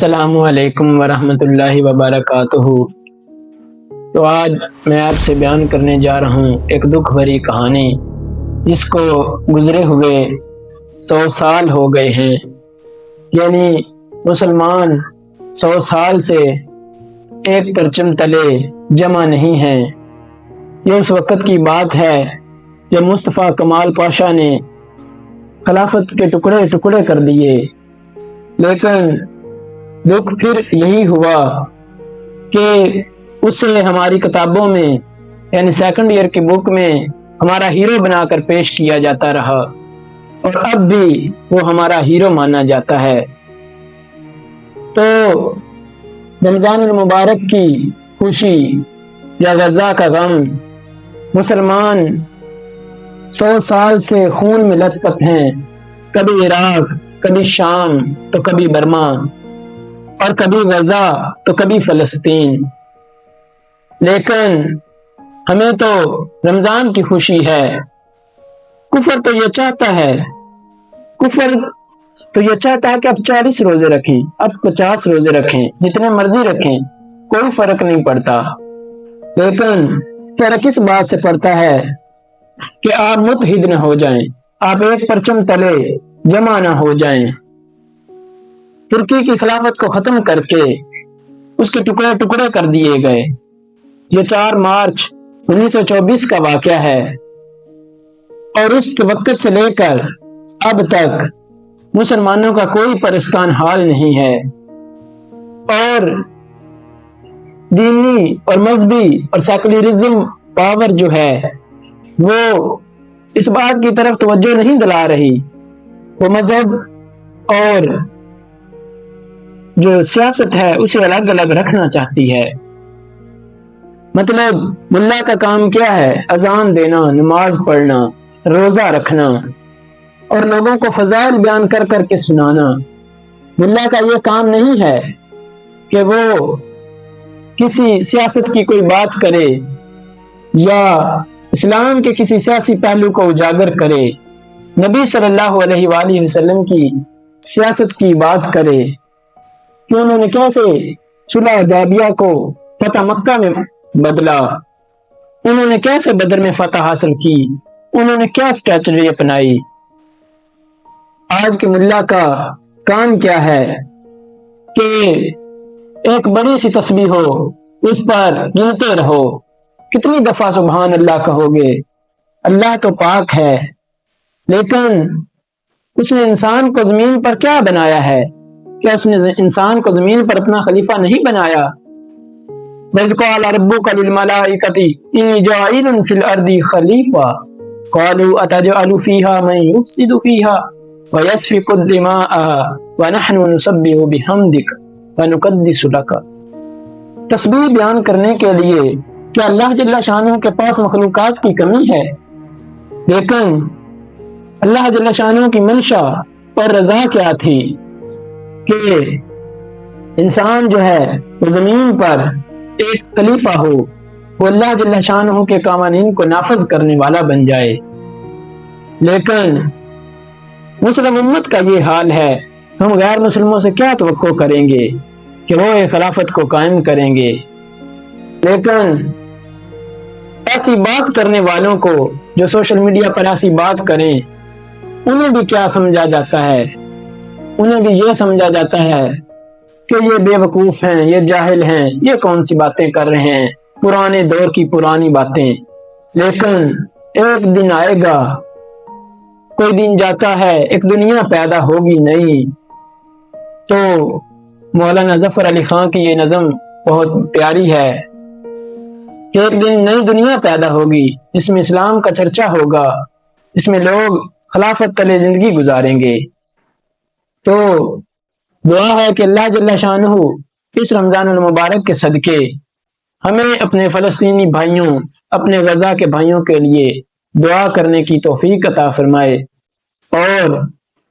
السلام علیکم ورحمۃ اللہ وبرکاتہ۔ تو آج میں آپ سے بیان کرنے جا رہا ہوں ایک دکھ بھری کہانی جس کو گزرے ہوئے 100 سال ہو گئے ہیں، یعنی مسلمان 100 سال سے ایک پرچم تلے جمع نہیں ہیں۔ یہ اس وقت کی بات ہے جب مصطفیٰ کمال پاشا نے خلافت کے ٹکڑے ٹکڑے کر دیے، لیکن دکھ پھر یہی ہوا کہ اسے ہماری کتابوں میں یعنی سیکنڈ ایئر کی بک میں ہمارا ہیرو بنا کر پیش کیا جاتا رہا، اور اب بھی وہ ہمارا ہیرو مانا جاتا ہے۔ تو رمضان المبارک کی خوشی یا غزہ کا غم، مسلمان 100 سال سے خون میں لت پت ہیں، کبھی عراق، کبھی شام تو کبھی برما، اور کبھی غزہ تو کبھی فلسطین۔ لیکن ہمیں تو رمضان کی خوشی ہے۔ کفر تو یہ چاہتا ہے کہ اب 40 روزے رکھیں، اب 50 روزے رکھیں، جتنے مرضی رکھیں، کوئی فرق نہیں پڑتا۔ لیکن فرق اس بات سے پڑتا ہے کہ آپ متحد نہ ہو جائیں، آپ ایک پرچم تلے جمع نہ ہو جائیں۔ ترکی کی خلافت کو ختم کر کے اس کے ٹکڑے ٹکڑے کر دیے گئے۔ یہ 4 مارچ 1924 کا واقعہ ہے، اور اس وقت سے لے کر اب تک مسلمانوں کا کوئی پرستان حال نہیں ہے، اور دینی اور مذہبی اور سیکولرزم پاور جو ہے وہ اس بات کی طرف توجہ نہیں دلا رہی۔ وہ مذہب اور جو سیاست ہے اسے الگ الگ رکھنا چاہتی ہے۔ مطلب ملا کا کام کیا ہے؟ اذان دینا، نماز پڑھنا، روزہ رکھنا اور لوگوں کو فضائل بیان کر کر کے سنانا۔ ملا کا یہ کام نہیں ہے کہ وہ کسی سیاست کی کوئی بات کرے یا اسلام کے کسی سیاسی پہلو کو اجاگر کرے، نبی صلی اللہ علیہ وآلہ وسلم کی سیاست کی بات کرے کہ انہوں نے کیسے صلح حدیبیہ کو فتح مکہ میں بدلا، انہوں نے کیسے بدر میں فتح حاصل کی، انہوں نے کیا اسٹریٹجی اپنائی۔ آج کے ملا کا کام کیا ہے کہ ایک بڑی سی تسبیح ہو، اس پر گنتے رہو، کتنی دفعہ سبحان اللہ کہو گے؟ اللہ تو پاک ہے، لیکن اس نے انسان کو زمین پر کیا بنایا ہے؟ کیا اس نے انسان کو زمین پر اپنا خلیفہ نہیں بنایا؟ وَإِذْ قَالَ رَبُّكَ لِلْمَلَائِكَةِ إِنِّي جَاعِلٌ فِي الْأَرْضِ خَلِيفَةً قَالُوا أَتَجْعَلُ فِيهَا مَن يُفْسِدُ فِيهَا وَيَسْفِكُ الدِّمَاءَ وَنَحْنُ نُسَبِّحُ بِحَمْدِكَ وَنُقَدِّسُ لَكَ۔ تسبیح بیان کرنے کے لیے کیا اللہ جل شانہ کے پاس مخلوقات کی کمی ہے؟ لیکن اللہ جل شانہ کی منشا اور رضا کیا تھی کہ انسان جو ہے وہ زمین پر ایک خلیفہ ہو، وہ اللہ جل شانہ کے قوانین کو نافذ کرنے والا بن جائے۔ لیکن مسلم امت کا یہ حال ہے، ہم غیر مسلموں سے کیا توقع کریں گے کہ وہ ایک خلافت کو قائم کریں گے؟ لیکن ایسی بات کرنے والوں کو جو سوشل میڈیا پر ایسی بات کریں، انہیں بھی کیا سمجھا جاتا ہے؟ انہیں بھی یہ سمجھا جاتا ہے کہ یہ بے وقوف ہیں، یہ جاہل ہیں، یہ کون سی باتیں کر رہے ہیں، پرانے دور کی پرانی باتیں۔ لیکن ایک دن آئے گا، کوئی دن جاتا ہے، ایک دنیا پیدا ہوگی نئی۔ تو مولانا ظفر علی خان کی یہ نظم بہت پیاری ہے کہ ایک دن نئی دنیا پیدا ہوگی جس میں اسلام کا چرچا ہوگا، جس میں لوگ خلافت تلے زندگی گزاریں گے۔ تو دعا ہے کہ اللہ جل شانہ اس رمضان المبارک کے صدقے ہمیں اپنے فلسطینی بھائیوں، اپنے غزہ کے بھائیوں کے لیے دعا کرنے کی توفیق عطا فرمائے، اور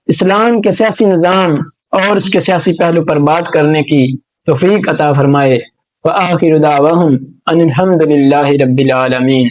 اسلام کے سیاسی نظام اور اس کے سیاسی پہلو پر بات کرنے کی توفیق عطا فرمائے۔ وآخر دعواہم ان الحمد للہ رب العالمین۔